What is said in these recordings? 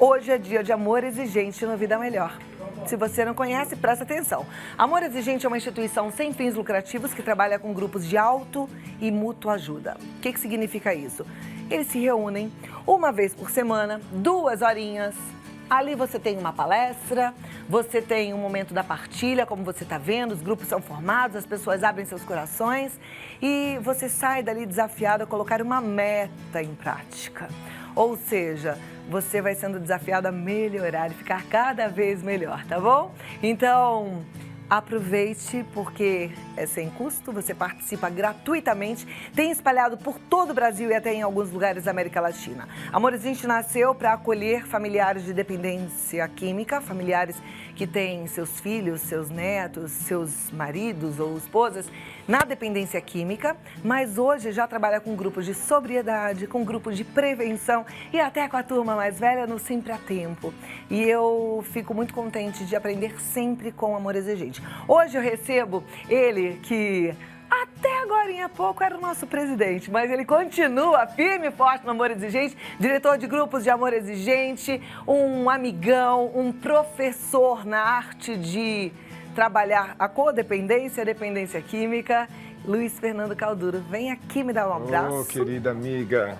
Hoje é dia de Amor Exigente no Vida Melhor. Se você não conhece, presta atenção. Amor Exigente é uma instituição sem fins lucrativos que trabalha com grupos de auto e mútua ajuda. O que significa isso? Eles se reúnem uma vez por semana, 2 horinhas. Ali você tem uma palestra, você tem um momento da partilha, como você está vendo, os grupos são formados, as pessoas abrem seus corações e você sai dali desafiado a colocar uma meta em prática. Ou seja, você vai sendo desafiado a melhorar e ficar cada vez melhor, tá bom? Então, aproveite porque é sem custo, você participa gratuitamente, tem espalhado por todo o Brasil e até em alguns lugares da América Latina. Amor Exigente nasceu para acolher familiares de dependência química, familiares que têm seus filhos, seus netos, seus maridos ou esposas na dependência química, mas hoje já trabalha com grupos de sobriedade, com grupos de prevenção e até com a turma mais velha no Sempre a Tempo. E eu fico muito contente de aprender sempre com Amor Exigente. Hoje eu recebo ele que até agora em pouco era o nosso presidente, mas ele continua firme e forte no Amor Exigente, diretor de grupos de Amor Exigente, um amigão, um professor na arte de trabalhar a codependência, a dependência química. Luiz Fernando Calduro, vem aqui me dar um abraço. Oh, querida amiga.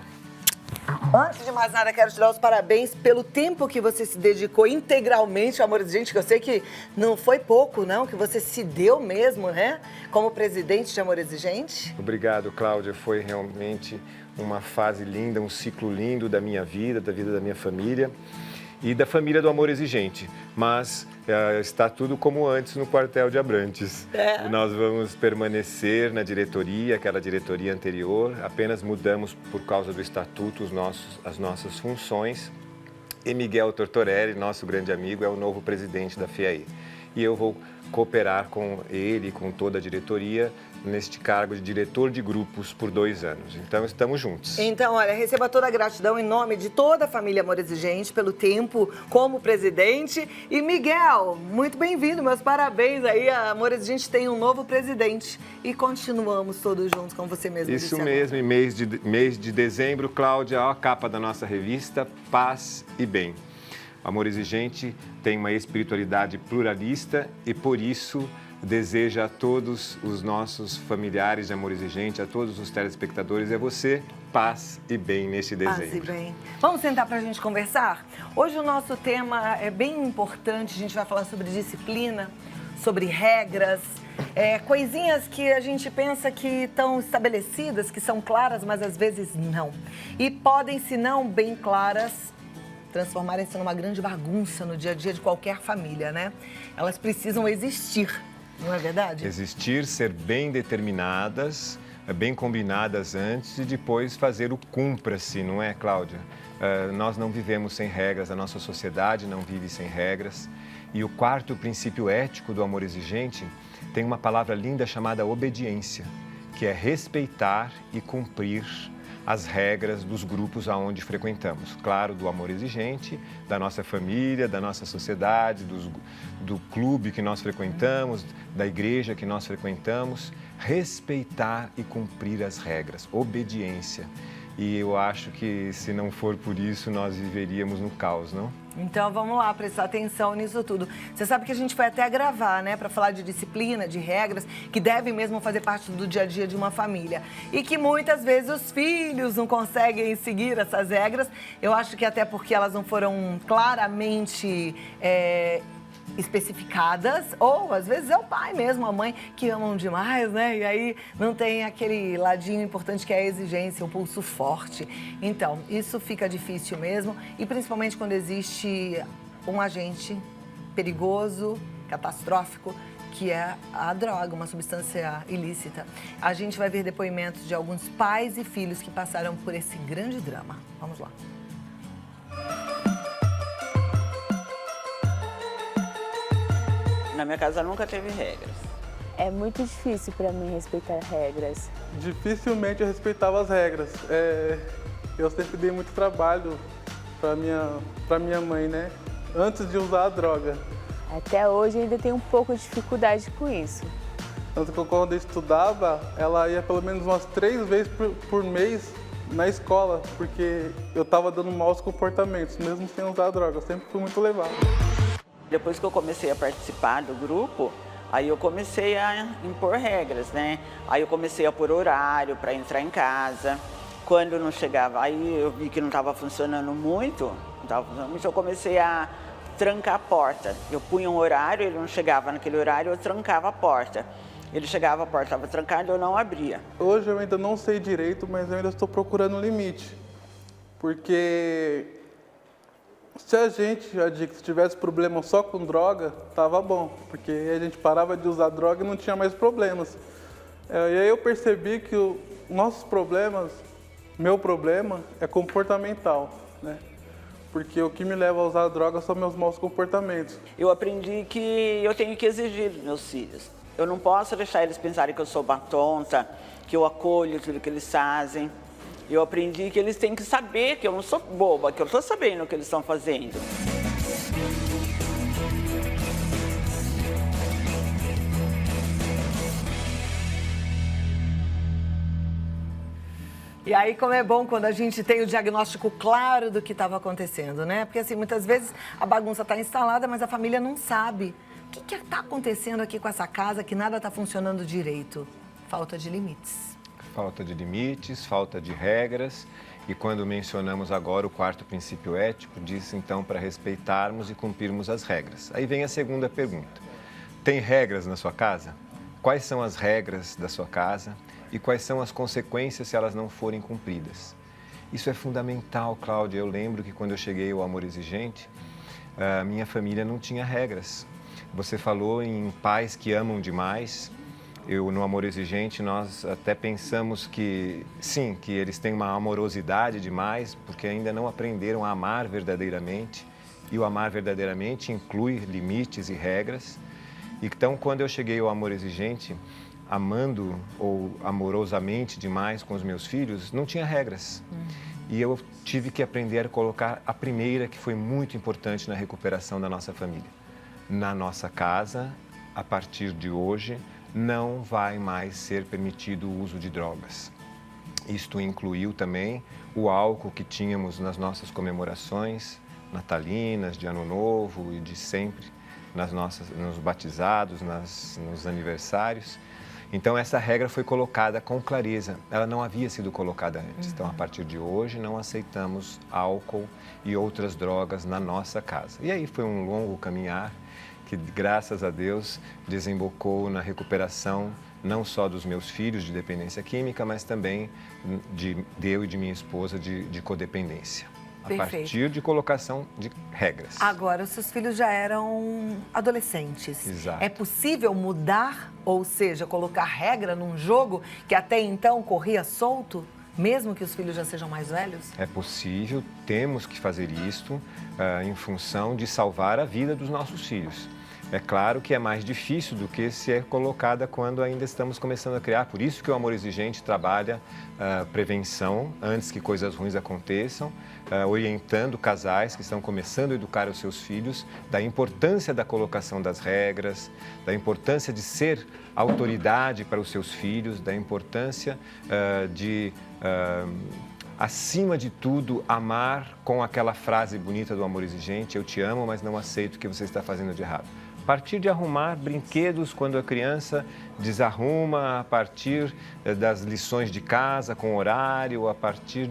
Antes de mais nada, quero te dar os parabéns pelo tempo que você se dedicou integralmente ao Amor Exigente, que eu sei que não foi pouco, não, que você se deu mesmo, né, como presidente de Amor Exigente. Obrigado, Cláudia. Foi realmente uma fase linda, um ciclo lindo da minha vida, da vida da minha família e da família do Amor Exigente. Mas está tudo como antes no quartel de Abrantes. Nós vamos permanecer na diretoria, aquela diretoria anterior, apenas mudamos por causa do estatuto as nossas funções. E Miguel Tortorelli, nosso grande amigo, é o novo presidente da FIAE. E eu vou cooperar com ele e com toda a diretoria neste cargo de diretor de grupos por 2 anos. Então, estamos juntos. Então, olha, receba toda a gratidão em nome de toda a família Amor Exigente pelo tempo como presidente. E Miguel, muito bem-vindo, meus parabéns aí. A Amor Exigente tem um novo presidente e continuamos todos juntos, como você mesmo disse. Isso mesmo, em mês de dezembro, Cláudia, ó, a capa da nossa revista, Paz e Bem. Amor Exigente tem uma espiritualidade pluralista e, por isso, deseja a todos os nossos familiares de Amor Exigente, a todos os telespectadores, você, paz e bem neste dezembro. Paz e bem. Vamos sentar para a gente conversar? Hoje o nosso tema é bem importante, a gente vai falar sobre disciplina, sobre regras, coisinhas que a gente pensa que estão estabelecidas, que são claras, mas às vezes não. E podem, se não bem claras, transformarem-se numa grande bagunça no dia a dia de qualquer família, né? Elas precisam existir, não é verdade? Existir, ser bem determinadas, bem combinadas antes e depois fazer o cumpra-se, não é, Cláudia? Nós não vivemos sem regras, a nossa sociedade não vive sem regras. E o 4º princípio ético do Amor Exigente tem uma palavra linda chamada obediência, que é respeitar e cumprir as regras dos grupos aonde frequentamos. Claro, do Amor Exigente, da nossa família, da nossa sociedade, do clube que nós frequentamos, da igreja que nós frequentamos. Respeitar e cumprir as regras, obediência. E eu acho que, se não for por isso, nós viveríamos no caos, não? Então, vamos lá, prestar atenção nisso tudo. Você sabe que a gente foi até gravar, né, para falar de disciplina, de regras, que devem mesmo fazer parte do dia a dia de uma família. E que muitas vezes os filhos não conseguem seguir essas regras. Eu acho que até porque elas não foram claramente especificadas, ou às vezes é o pai mesmo, a mãe, que amam demais, né? E aí não tem aquele ladinho importante que é a exigência, o pulso forte. Então, isso fica difícil mesmo, e principalmente quando existe um agente perigoso, catastrófico, que é a droga, uma substância ilícita. A gente vai ver depoimentos de alguns pais e filhos que passaram por esse grande drama. Vamos lá. Na minha casa nunca teve regras. É muito difícil para mim respeitar regras. Dificilmente eu respeitava as regras. Eu sempre dei muito trabalho para minha mãe, né? Antes de usar a droga. Até hoje ainda tenho um pouco de dificuldade com isso. Tanto que quando eu estudava, ela ia pelo menos umas 3 vezes por mês na escola, porque eu estava dando maus comportamentos, mesmo sem usar droga. Eu sempre fui muito levado. Depois que eu comecei a participar do grupo, aí eu comecei a impor regras, né? Aí eu comecei a pôr horário para entrar em casa. Quando não chegava, aí eu vi que não estava funcionando muito, eu comecei a trancar a porta. Eu punha um horário, ele não chegava naquele horário, eu trancava a porta. Ele chegava, a porta estava trancada, eu não abria. Hoje eu ainda não sei direito, mas eu ainda estou procurando um limite. Porque se a gente, adicto, tivesse problema só com droga, tava bom. Porque a gente parava de usar droga e não tinha mais problemas. E aí eu percebi que os nossos problemas, meu problema, é comportamental, né? Porque o que me leva a usar droga são meus maus comportamentos. Eu aprendi que eu tenho que exigir dos meus filhos. Eu não posso deixar eles pensarem que eu sou uma tonta, que eu acolho tudo que eles fazem. Eu aprendi que eles têm que saber que eu não sou boba, que eu estou sabendo o que eles estão fazendo. E aí, como é bom quando a gente tem o diagnóstico claro do que estava acontecendo, né? Porque, assim, muitas vezes a bagunça está instalada, mas a família não sabe. O que está acontecendo aqui com essa casa que nada está funcionando direito? Falta de limites. Falta de limites, falta de regras. E quando mencionamos agora o quarto princípio ético, diz então para respeitarmos e cumprirmos as regras. Aí vem a segunda pergunta. Tem regras na sua casa? Quais são as regras da sua casa? E quais são as consequências se elas não forem cumpridas? Isso é fundamental, Cláudia. Eu lembro que quando eu cheguei ao Amor Exigente, a minha família não tinha regras. Você falou em pais que amam demais. No Amor Exigente, nós até pensamos que, sim, que eles têm uma amorosidade demais, porque ainda não aprenderam a amar verdadeiramente. E o amar verdadeiramente inclui limites e regras. Então, quando eu cheguei ao Amor Exigente, amando ou amorosamente demais com os meus filhos, não tinha regras. E eu tive que aprender a colocar a primeira, que foi muito importante na recuperação da nossa família. Na nossa casa, a partir de hoje, não vai mais ser permitido o uso de drogas. Isto incluiu também o álcool que tínhamos nas nossas comemorações natalinas, de Ano Novo e de sempre, nos batizados, nos aniversários. Então, essa regra foi colocada com clareza. Ela não havia sido colocada antes. Então, a partir de hoje, não aceitamos álcool e outras drogas na nossa casa. E aí foi um longo caminhar que, graças a Deus, desembocou na recuperação não só dos meus filhos de dependência química, mas também de eu e de minha esposa de codependência. Perfeito. A partir de colocação de regras. Agora, os seus filhos já eram adolescentes. Exato. É possível mudar, ou seja, colocar regra num jogo que até então corria solto, mesmo que os filhos já sejam mais velhos? É possível, temos que fazer isto em função de salvar a vida dos nossos filhos. É claro que é mais difícil do que se é colocada quando ainda estamos começando a criar. Por isso que o Amor Exigente trabalha prevenção antes que coisas ruins aconteçam, orientando casais que estão começando a educar os seus filhos da importância da colocação das regras, da importância de ser autoridade para os seus filhos, da importância acima de tudo, amar com aquela frase bonita do Amor Exigente: eu te amo, mas não aceito o que você está fazendo de errado. A partir de arrumar brinquedos quando a criança desarruma, a partir das lições de casa com horário, a partir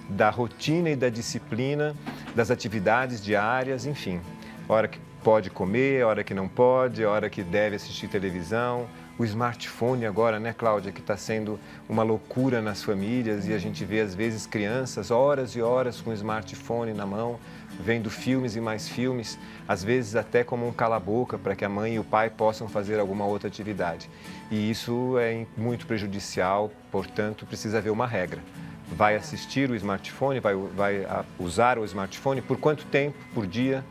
da rotina e da disciplina, das atividades diárias, enfim. Hora que pode comer, hora que não pode, hora que deve assistir televisão. O smartphone agora, né, Cláudia, que está sendo uma loucura nas famílias e a gente vê, às vezes, crianças horas e horas com o smartphone na mão, vendo filmes e mais filmes, às vezes até como um cala-boca para que a mãe e o pai possam fazer alguma outra atividade. E isso é muito prejudicial, portanto, precisa haver uma regra. Vai assistir o smartphone, vai usar o smartphone por quanto tempo por dia?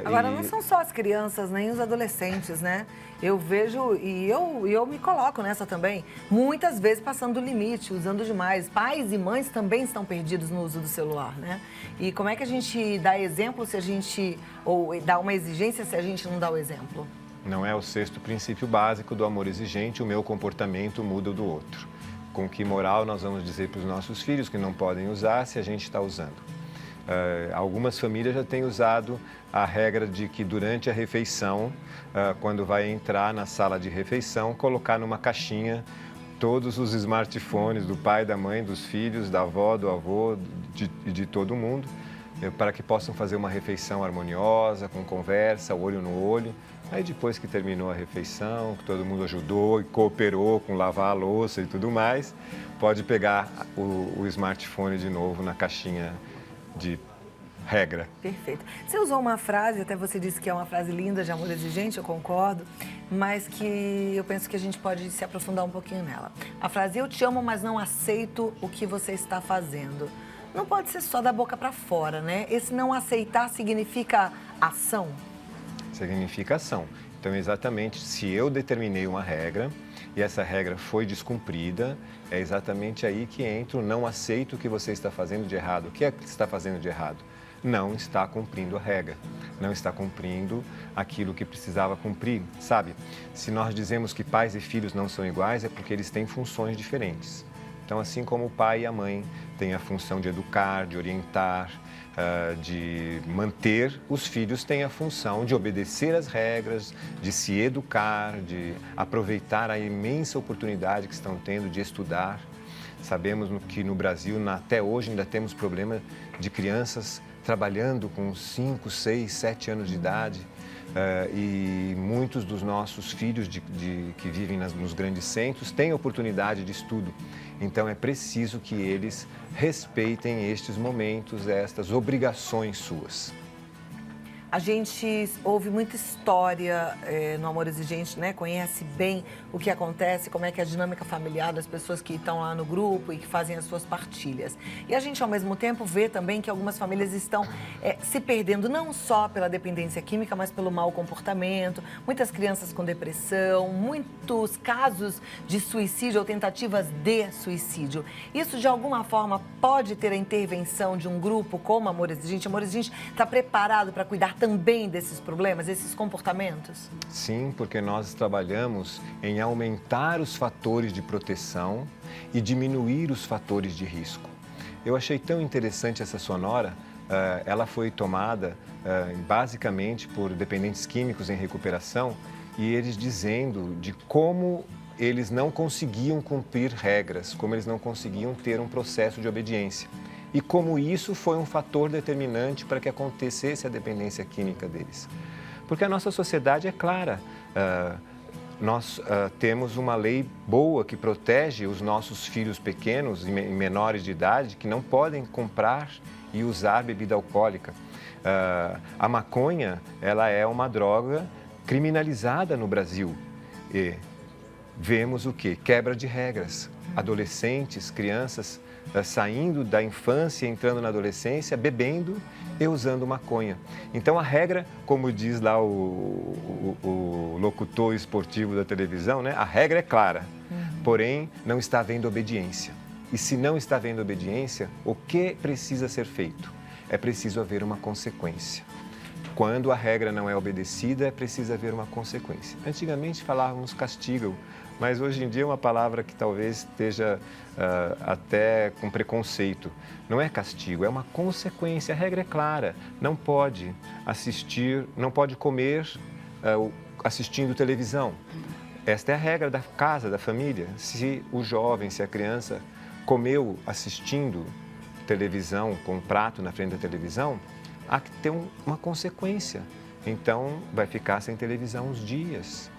Agora, não são só as crianças, nem os adolescentes, né? Eu vejo, e eu me coloco nessa também, muitas vezes passando do limite, usando demais. Pais e mães também estão perdidos no uso do celular, né? E como é que a gente dá exemplo se a gente, ou dá uma exigência se a gente não dá o exemplo? Não é o sexto princípio básico do Amor Exigente: o meu comportamento muda o do outro. Com que moral nós vamos dizer para os nossos filhos que não podem usar se a gente está usando? Algumas famílias já têm usado a regra de que durante a refeição, quando vai entrar na sala de refeição, colocar numa caixinha todos os smartphones do pai, da mãe, dos filhos, da avó, do avô, de todo mundo, para que possam fazer uma refeição harmoniosa, com conversa, olho no olho. Aí depois que terminou a refeição, que todo mundo ajudou e cooperou com lavar a louça e tudo mais, pode pegar o smartphone de novo na caixinha de regra. Perfeito. Você usou uma frase, até você disse que é uma frase linda de amor exigente, eu concordo, mas que eu penso que a gente pode se aprofundar um pouquinho nela. A frase, eu te amo, mas não aceito o que você está fazendo. Não pode ser só da boca para fora, né? Esse não aceitar significa ação? Significa ação. Então, exatamente, se eu determinei uma regra e essa regra foi descumprida, é exatamente aí que entra o não aceito o que você está fazendo de errado. O que é que você está fazendo de errado? Não está cumprindo a regra, não está cumprindo aquilo que precisava cumprir, sabe? Se nós dizemos que pais e filhos não são iguais, é porque eles têm funções diferentes. Então, assim como o pai e a mãe têm a função de educar, de orientar, de manter, os filhos têm a função de obedecer às regras, de se educar, de aproveitar a imensa oportunidade que estão tendo de estudar. Sabemos que no Brasil, até hoje, ainda temos problema de crianças trabalhando com 5, 6, 7 anos de idade. E muitos dos nossos filhos que vivem nos grandes centros têm oportunidade de estudo. Então, é preciso que eles respeitem estes momentos, estas obrigações suas. A gente ouve muita história no Amor Exigente, né? Conhece bem o que acontece, como é que é a dinâmica familiar das pessoas que estão lá no grupo e que fazem as suas partilhas. E a gente, ao mesmo tempo, vê também que algumas famílias estão se perdendo, não só pela dependência química, mas pelo mau comportamento. Muitas crianças com depressão, muitos casos de suicídio ou tentativas de suicídio. Isso, de alguma forma, pode ter a intervenção de um grupo como Amor Exigente? Amor Exigente está preparado para cuidar também desses problemas, desses comportamentos? Sim, porque nós trabalhamos em aumentar os fatores de proteção e diminuir os fatores de risco. Eu achei tão interessante essa sonora, ela foi tomada basicamente por dependentes químicos em recuperação e eles dizendo de como eles não conseguiam cumprir regras, como eles não conseguiam ter um processo de obediência. E como isso foi um fator determinante para que acontecesse a dependência química deles. Porque a nossa sociedade é clara. Nós temos uma lei boa que protege os nossos filhos pequenos e menores de idade que não podem comprar e usar bebida alcoólica. A maconha, ela é uma droga criminalizada no Brasil. E vemos o quê? Quebra de regras. Adolescentes, crianças saindo da infância, entrando na adolescência, bebendo e usando maconha. Então, a regra, como diz lá o locutor esportivo da televisão, né? A regra é clara, porém, não está havendo obediência. E se não está havendo obediência, o que precisa ser feito? É preciso haver uma consequência. Quando a regra não é obedecida, é preciso haver uma consequência. Antigamente falávamos castigo, mas hoje em dia é uma palavra que talvez esteja até com preconceito. Não é castigo, é uma consequência. A regra é clara, não pode assistir, não pode comer assistindo televisão. Esta é a regra da casa, da família. Se o jovem, se a criança comeu assistindo televisão, com um prato na frente da televisão, há que ter uma consequência. Então, vai ficar sem televisão uns dias.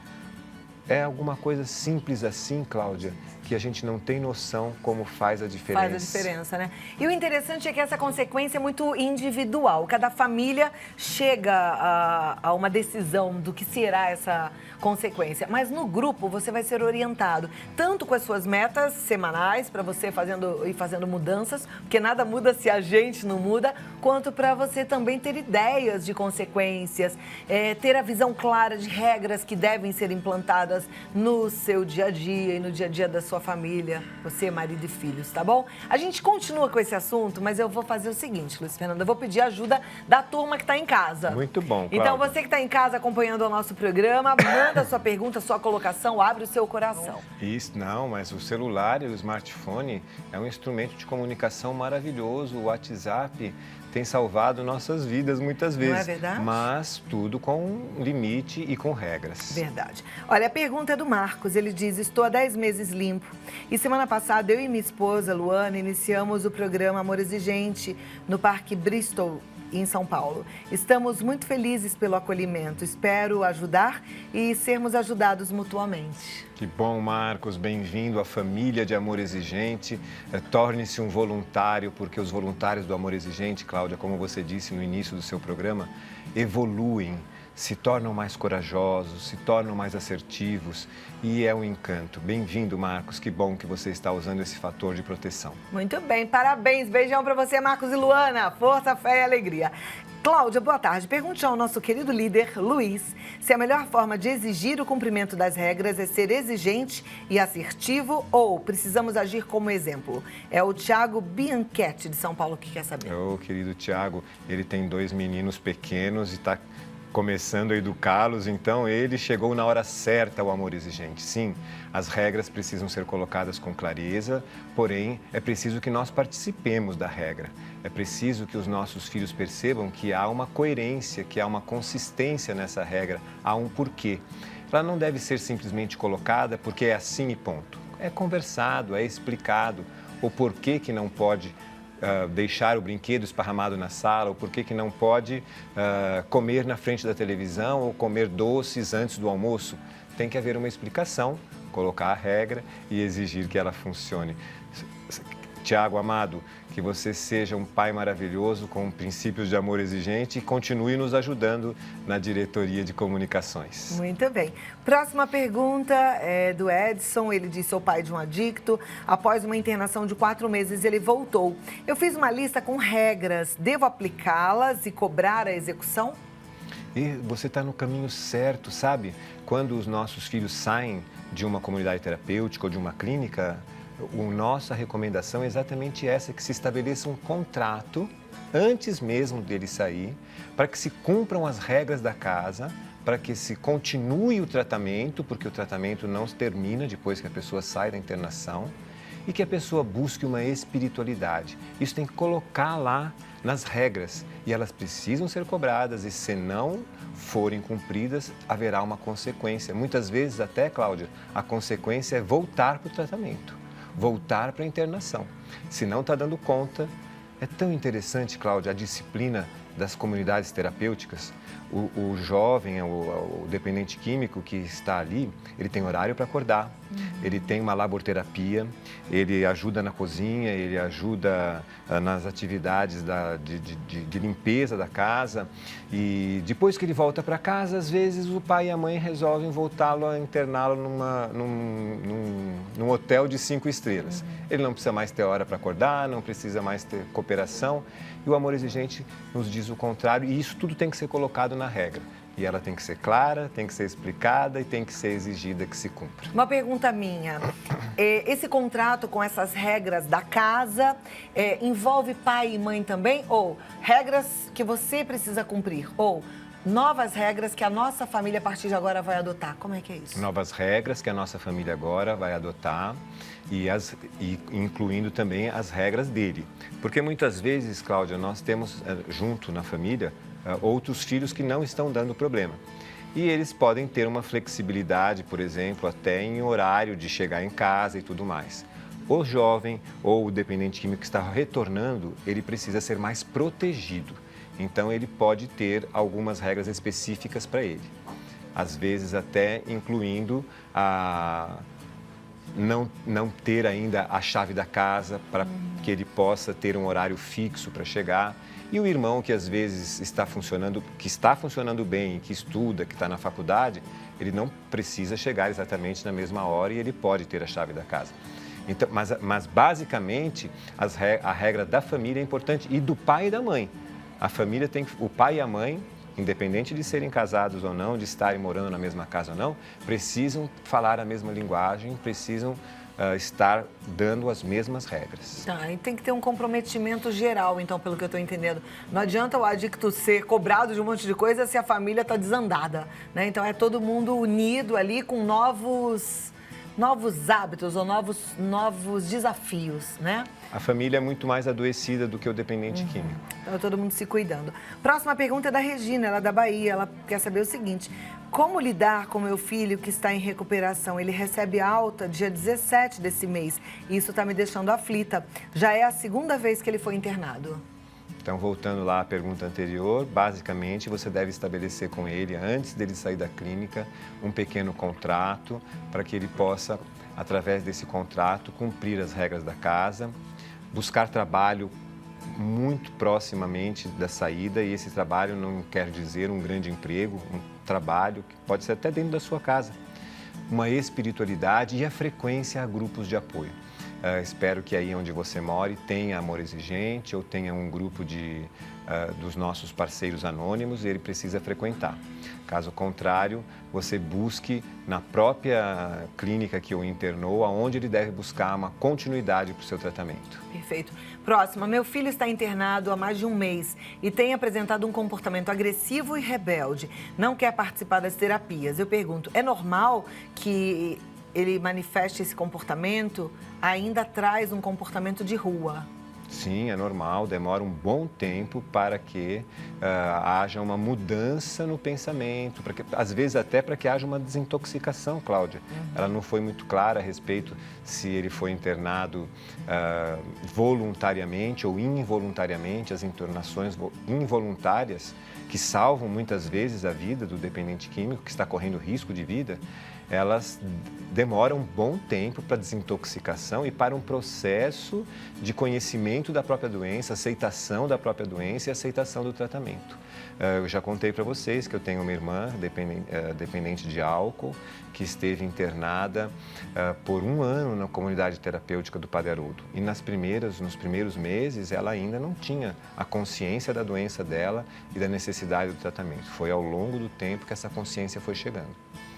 É alguma coisa simples assim, Cláudia, que a gente não tem noção como faz a diferença. Faz a diferença, né? E o interessante é que essa consequência é muito individual. Cada família chega a uma decisão do que será essa consequência. Mas no grupo você vai ser orientado, tanto com as suas metas semanais, para você ir fazendo mudanças, porque nada muda se a gente não muda, quanto para você também ter ideias de consequências, ter a visão clara de regras que devem ser implantadas no seu dia a dia e no dia a dia da sua sua família, você, marido e filhos, tá bom? A gente continua com esse assunto, mas eu vou fazer o seguinte, Luiz Fernando, eu vou pedir ajuda da turma que está em casa. Muito bom, Cláudia. Então, você que está em casa acompanhando o nosso programa, manda sua pergunta, sua colocação, abre o seu coração. Isso, não, mas o celular e o smartphone é um instrumento de comunicação maravilhoso. O WhatsApp tem salvado nossas vidas muitas vezes. Não é verdade? Mas tudo com limite e com regras. Verdade. Olha, a pergunta é do Marcos. Ele diz, estou há 10 meses limpo. E semana passada, eu e minha esposa, Luana, iniciamos o programa Amor Exigente no Parque Bristol, em São Paulo. Estamos muito felizes pelo acolhimento. Espero ajudar e sermos ajudados mutuamente. Que bom, Marcos. Bem-vindo à família de Amor Exigente. Torne-se um voluntário, porque os voluntários do Amor Exigente, Cláudia, como você disse no início do seu programa, evoluem, se tornam mais corajosos, se tornam mais assertivos e é um encanto. Bem-vindo, Marcos. Que bom que você está usando esse fator de proteção. Muito bem, parabéns. Beijão para você, Marcos e Luana. Força, fé e alegria. Cláudia, boa tarde. Pergunte ao nosso querido líder, Luiz, se a melhor forma de exigir o cumprimento das regras é ser exigente e assertivo ou precisamos agir como exemplo. É o Thiago Bianchetti, de São Paulo, que quer saber. Ô, querido Thiago, ele tem 2 meninos pequenos e está começando a educá-los, então ele chegou na hora certa ao Amor Exigente. Sim, as regras precisam ser colocadas com clareza, porém é preciso que nós participemos da regra. É preciso que os nossos filhos percebam que há uma coerência, que há uma consistência nessa regra, há um porquê. Ela não deve ser simplesmente colocada porque é assim e ponto. É conversado, é explicado o porquê que não pode deixar o brinquedo esparramado na sala, ou por que não pode comer na frente da televisão ou comer doces antes do almoço. Tem que haver uma explicação, colocar a regra e exigir que ela funcione. Tiago, amado, que você seja um pai maravilhoso com princípios de amor exigente e continue nos ajudando na diretoria de comunicações. Muito bem. Próxima pergunta é do Edson. Ele diz, sou pai de um adicto. Após uma internação de 4 meses, ele voltou. Eu fiz uma lista com regras. Devo aplicá-las e cobrar a execução? E você está no caminho certo, sabe? Quando os nossos filhos saem de uma comunidade terapêutica ou de uma clínica, nossa recomendação é exatamente essa, que se estabeleça um contrato antes mesmo dele sair, para que se cumpram as regras da casa, para que se continue o tratamento, porque o tratamento não se termina depois que a pessoa sai da internação, e que a pessoa busque uma espiritualidade. Isso tem que colocar lá nas regras e elas precisam ser cobradas e se não forem cumpridas, haverá uma consequência. Muitas vezes até, Cláudia, a consequência é voltar para o tratamento, voltar para a internação. Se não está dando conta, é tão interessante, Cláudia, a disciplina das comunidades terapêuticas. O jovem, o dependente químico que está ali, ele tem horário para acordar, ele tem uma laborterapia, ele ajuda na cozinha, ele ajuda nas atividades de limpeza da casa. E depois que ele volta para casa, às vezes o pai e a mãe resolvem voltá-lo a interná-lo num hotel de 5 estrelas. Ele não precisa mais ter hora para acordar, não precisa mais ter cooperação. E o Amor Exigente nos diz o contrário, e isso tudo tem que ser colocado na regra. E ela tem que ser clara, tem que ser explicada e tem que ser exigida que se cumpra. Uma pergunta minha. Esse contrato com essas regras da casa envolve pai e mãe também? Ou regras que você precisa cumprir? Ou novas regras que a nossa família a partir de agora vai adotar? Como é que é isso? Novas regras que a nossa família agora vai adotar e incluindo também as regras dele. Porque muitas vezes, Cláudia, nós temos junto na família outros filhos que não estão dando problema. E eles podem ter uma flexibilidade, por exemplo, até em horário de chegar em casa e tudo mais. O jovem ou o dependente químico que está retornando, ele precisa ser mais protegido. Então, ele pode ter algumas regras específicas para ele. Às vezes, até incluindo não ter ainda a chave da casa para que ele possa ter um horário fixo para chegar. E o irmão que às vezes está funcionando bem, que estuda, que está na faculdade, ele não precisa chegar exatamente na mesma hora e ele pode ter a chave da casa. Então, mas basicamente, a regra da família é importante e do pai e da mãe. A família o pai e a mãe, independente de serem casados ou não, de estarem morando na mesma casa ou não, precisam falar a mesma linguagem, precisam estar dando as mesmas regras. Tá, e tem que ter um comprometimento geral, então, pelo que eu estou entendendo. Não adianta o adicto ser cobrado de um monte de coisa se a família está desandada, né? Então, é todo mundo unido ali com novos hábitos ou novos desafios, né? A família é muito mais adoecida do que o dependente químico. Então, todo mundo se cuidando. Próxima pergunta é da Regina, ela é da Bahia. Ela quer saber o seguinte: como lidar com meu filho que está em recuperação? Ele recebe alta dia 17 desse mês e isso está me deixando aflita. Já é a segunda vez que ele foi internado. Então, voltando lá à pergunta anterior, basicamente você deve estabelecer com ele, antes dele sair da clínica, um pequeno contrato para que ele possa, através desse contrato, cumprir as regras da casa, buscar trabalho muito proximamente da saída, e esse trabalho não quer dizer um grande emprego, um trabalho que pode ser até dentro da sua casa, uma espiritualidade e a frequência a grupos de apoio. Espero que aí onde você mora tenha Amor Exigente ou tenha um grupo dos nossos parceiros anônimos e ele precisa frequentar. Caso contrário, você busque na própria clínica que o internou, aonde ele deve buscar uma continuidade para o seu tratamento. Perfeito. Próxima, meu filho está internado há mais de um mês e tem apresentado um comportamento agressivo e rebelde. Não quer participar das terapias. Eu pergunto, é normal que ele manifeste esse comportamento? Ainda traz um comportamento de rua? Sim, é normal, demora um bom tempo para que haja uma mudança no pensamento, às vezes até para que haja uma desintoxicação, Cláudia. Ela não foi muito clara a respeito se ele foi internado voluntariamente ou involuntariamente. As internações involuntárias, que salvam muitas vezes a vida do dependente químico, que está correndo risco de vida, elas demoram um bom tempo para desintoxicação e para um processo de conhecimento da própria doença, aceitação da própria doença e aceitação do tratamento. Eu já contei para vocês que eu tenho uma irmã dependente de álcool que esteve internada por 1 ano na comunidade terapêutica do Padre Haroldo. E nos primeiros meses, ela ainda não tinha a consciência da doença dela e da necessidade do tratamento. Foi ao longo do tempo que essa consciência foi chegando.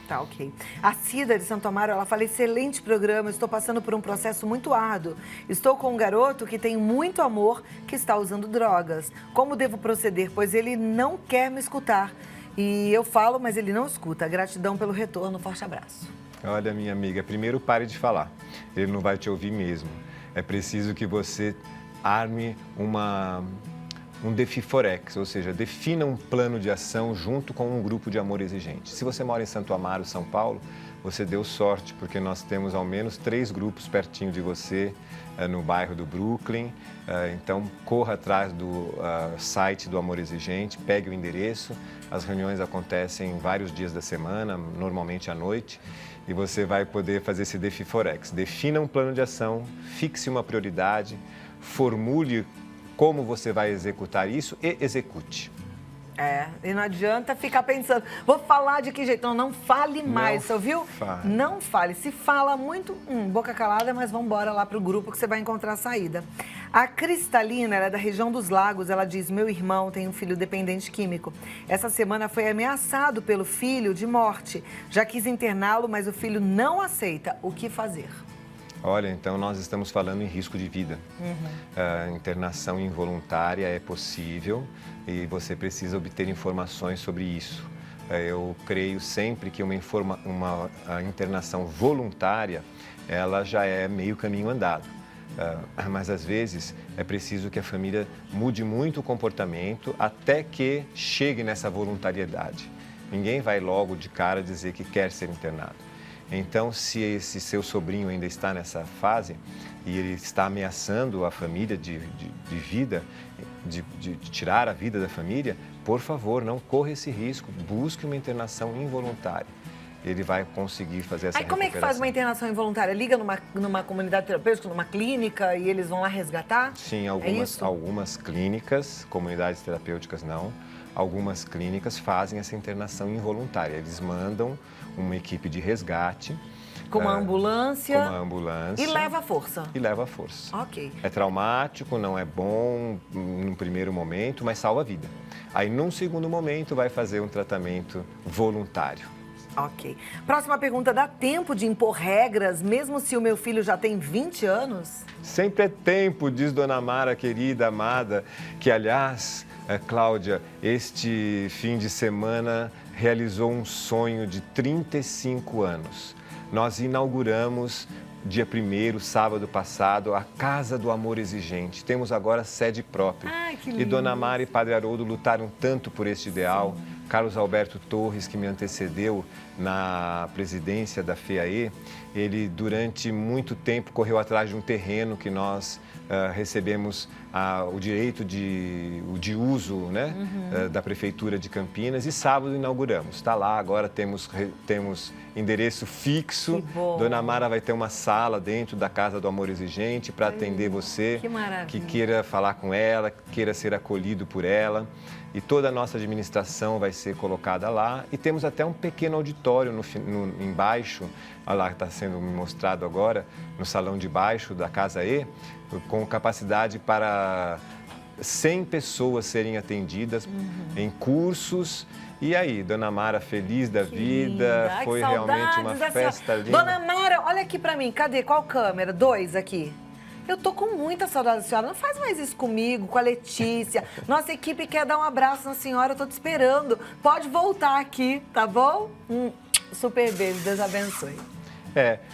Tá, ok. A Cida de Santo Amaro, ela fala, excelente programa, estou passando por um processo muito árduo. Estou com um garoto que tem muito amor, que está usando drogas. Como devo proceder? Pois ele não quer me escutar. E eu falo, mas ele não escuta. Gratidão pelo retorno, forte abraço. Olha, minha amiga, primeiro pare de falar. Ele não vai te ouvir mesmo. É preciso que você arme um Defiforex, ou seja, defina um plano de ação junto com um grupo de Amor Exigente. Se você mora em Santo Amaro, São Paulo, você deu sorte, porque nós temos ao menos 3 grupos pertinho de você, no bairro do Brooklyn. Então, corra atrás do site do Amor Exigente, pegue o endereço. As reuniões acontecem vários dias da semana, normalmente à noite, e você vai poder fazer esse Defiforex. Defina um plano de ação, fixe uma prioridade, formule como você vai executar isso e execute. E não adianta ficar pensando, vou falar de que jeito? Não fale mais, você ouviu? Não fale. Se fala muito, boca calada, mas vamos embora lá para o grupo que você vai encontrar a saída. A Cristalina, ela é da região dos Lagos, ela diz, meu irmão tem um filho dependente químico. Essa semana foi ameaçado pelo filho de morte. Já quis interná-lo, mas o filho não aceita. O que fazer? Olha, então nós estamos falando em risco de vida. Internação involuntária é possível e você precisa obter informações sobre isso. Eu creio sempre que uma internação voluntária, ela já é meio caminho andado. Mas às vezes é preciso que a família mude muito o comportamento até que chegue nessa voluntariedade. Ninguém vai logo de cara dizer que quer ser internado. Então, se esse seu sobrinho ainda está nessa fase e ele está ameaçando a família de vida, de tirar a vida da família, por favor, não corra esse risco, busque uma internação involuntária. Ele vai conseguir fazer essa recuperação. Como é que faz uma internação involuntária? Liga numa comunidade terapêutica, numa clínica e eles vão lá resgatar? Sim, algumas clínicas, comunidades terapêuticas não, algumas clínicas fazem essa internação involuntária. Eles mandam uma equipe de resgate. Com uma ambulância. Com uma ambulância. E leva a força. E leva a força. Ok. É traumático, não é bom no primeiro momento, mas salva a vida. Aí, num segundo momento, vai fazer um tratamento voluntário. Ok. Próxima pergunta, dá tempo de impor regras, mesmo se o meu filho já tem 20 anos? Sempre é tempo, diz Dona Mara, querida, amada, que, aliás, Cláudia, este fim de semana realizou um sonho de 35 anos. Nós inauguramos, dia 1º, sábado passado, a Casa do Amor Exigente. Temos agora sede própria. Ai, que lindo. E Dona Mara e Padre Haroldo lutaram tanto por este ideal. Sim. Carlos Alberto Torres, que me antecedeu na presidência da FEAE, ele durante muito tempo correu atrás de um terreno que nós recebemos o direito de uso, né, da Prefeitura de Campinas, e sábado inauguramos. Está lá, agora temos endereço fixo. Que bom. Dona Mara vai ter uma sala dentro da Casa do Amor Exigente para atender você que queira falar com ela, queira ser acolhido por ela. E toda a nossa administração vai ser colocada lá. E temos até um pequeno auditório embaixo, olha lá que está sendo mostrado agora, no salão de baixo da Casa E, com capacidade para 100 pessoas serem atendidas em cursos. E aí, Dona Mara feliz da vida, Ai, foi realmente uma festa linda. Dona Mara, olha aqui pra mim, cadê? Qual câmera? 2 aqui. Eu tô com muita saudade da senhora, não faz mais isso comigo, com a Letícia. Nossa equipe quer dar um abraço na senhora, eu tô te esperando. Pode voltar aqui, tá bom? Super beijo, Deus abençoe.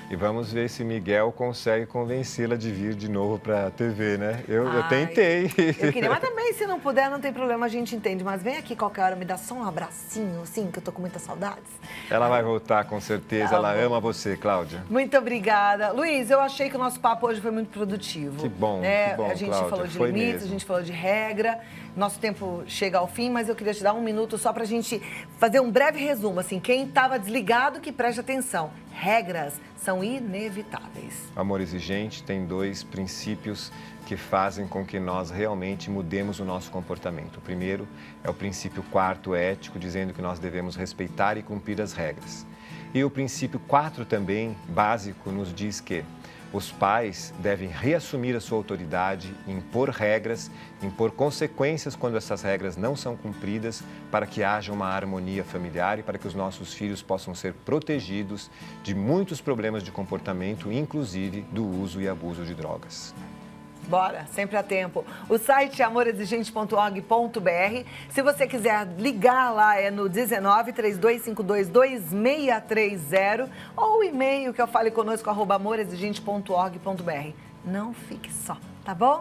E vamos ver se Miguel consegue convencê-la de vir de novo para a TV, né? Eu tentei. Eu queria, mas também, se não puder, não tem problema, a gente entende. Mas vem aqui qualquer hora, me dá só um abracinho, assim, que eu tô com muitas saudades. Ela vai voltar, com certeza. Ela ama você, Cláudia. Muito obrigada. Luiz, eu achei que o nosso papo hoje foi muito produtivo. Que bom, né? que bom, A gente Cláudia, falou de foi limites, mesmo. a gente falou de regra. Nosso tempo chega ao fim, mas eu queria te dar 1 minuto só pra gente fazer um breve resumo. Assim, quem estava desligado, que preste atenção. Regras são inevitáveis. O Amor Exigente tem 2 princípios que fazem com que nós realmente mudemos o nosso comportamento. O primeiro é o princípio 4º ético, dizendo que nós devemos respeitar e cumprir as regras. E o princípio 4 também, básico, nos diz que os pais devem reassumir a sua autoridade, impor regras, impor consequências quando essas regras não são cumpridas, para que haja uma harmonia familiar e para que os nossos filhos possam ser protegidos de muitos problemas de comportamento, inclusive do uso e abuso de drogas. Bora, sempre há tempo. O site é amorexigente.org.br. Se você quiser ligar lá, é no 19 3252 2630 ou o e-mail que eu fale conosco, @amorexigente.org.br. Não fique só, tá bom?